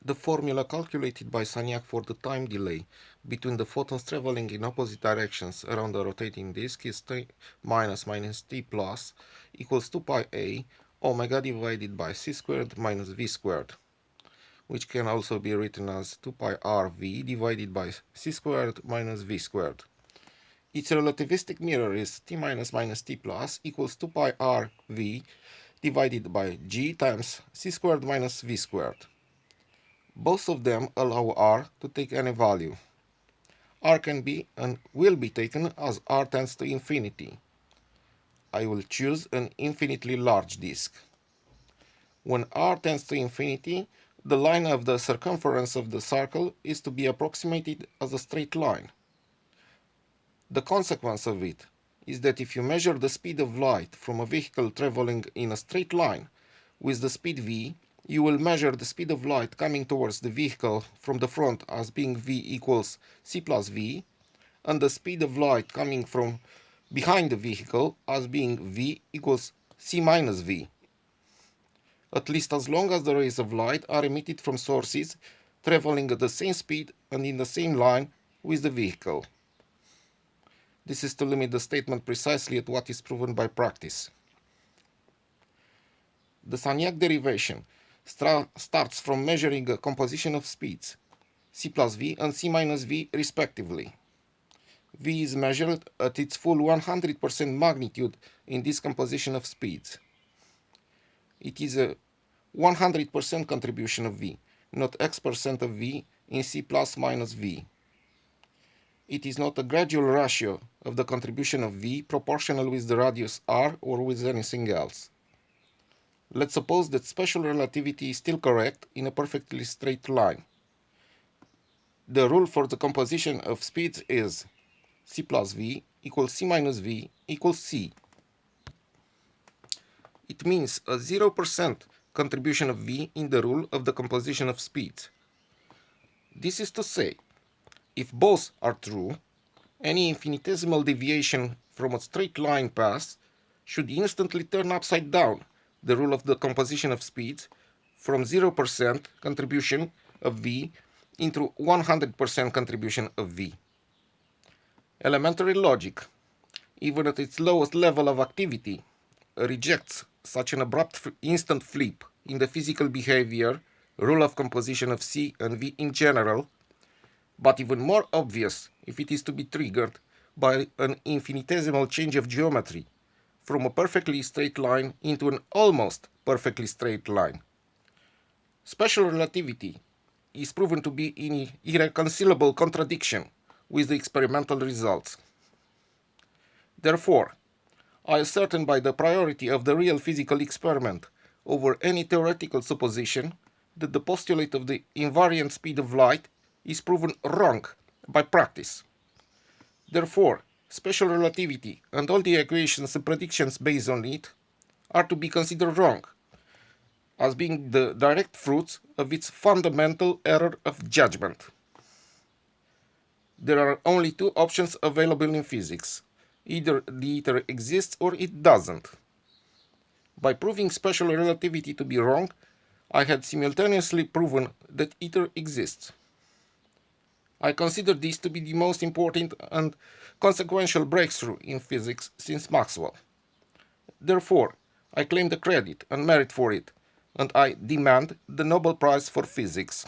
The formula calculated by Sagnac for the time delay between the photons traveling in opposite directions around the rotating disk is t minus t plus equals 2 pi a omega divided by c squared minus v squared, which can also be written as 2 pi r v divided by c squared minus v squared. Its relativistic mirror is t minus t plus equals 2 pi r v divided by g times c squared minus v squared. Both of them allow r to take any value. R can be and will be taken as r tends to infinity. I will choose an infinitely large disk. When r tends to infinity, the line of the circumference of the circle is to be approximated as a straight line. The consequence of it is that if you measure the speed of light from a vehicle traveling in a straight line with the speed v, you will measure the speed of light coming towards the vehicle from the front as being v equals c plus v, and the speed of light coming from behind the vehicle as being v equals c minus v, at least as long as the rays of light are emitted from sources traveling at the same speed and in the same line with the vehicle. This is to limit the statement precisely at what is proven by practice. The Sagnac derivation starts from measuring a composition of speeds, c plus v and c minus v respectively. V is measured at its full 100% magnitude in this composition of speeds. It is a 100% contribution of v, not x% of v in c plus minus v. It is not a gradual ratio of the contribution of v proportional with the radius r or with anything else. Let's suppose that special relativity is still correct in a perfectly straight line. The rule for the composition of speeds is c plus v equals c minus v equals c. It means a 0% contribution of v in the rule of the composition of speeds. This is to say, if both are true, any infinitesimal deviation from a straight line path should instantly turn upside down the rule of the composition of speeds from 0% contribution of v into 100% contribution of v. Elementary logic, even at its lowest level of activity, rejects such an abrupt instant flip in the physical behavior, rule of composition of c and v in general, but even more obvious if it is to be triggered by an infinitesimal change of geometry from a perfectly straight line into an almost perfectly straight line. Special relativity is proven to be in irreconcilable contradiction with the experimental results. Therefore, I ascertain by the priority of the real physical experiment over any theoretical supposition that the postulate of the invariant speed of light is proven wrong by practice. Therefore, special relativity and all the equations and predictions based on it are to be considered wrong, as being the direct fruits of its fundamental error of judgment. There are only two options available in physics. Either the ether exists or it doesn't. By proving special relativity to be wrong, I had simultaneously proven that ether exists. I consider this to be the most important and consequential breakthrough in physics since Maxwell. Therefore, I claim the credit and merit for it, and I demand the Nobel Prize for Physics.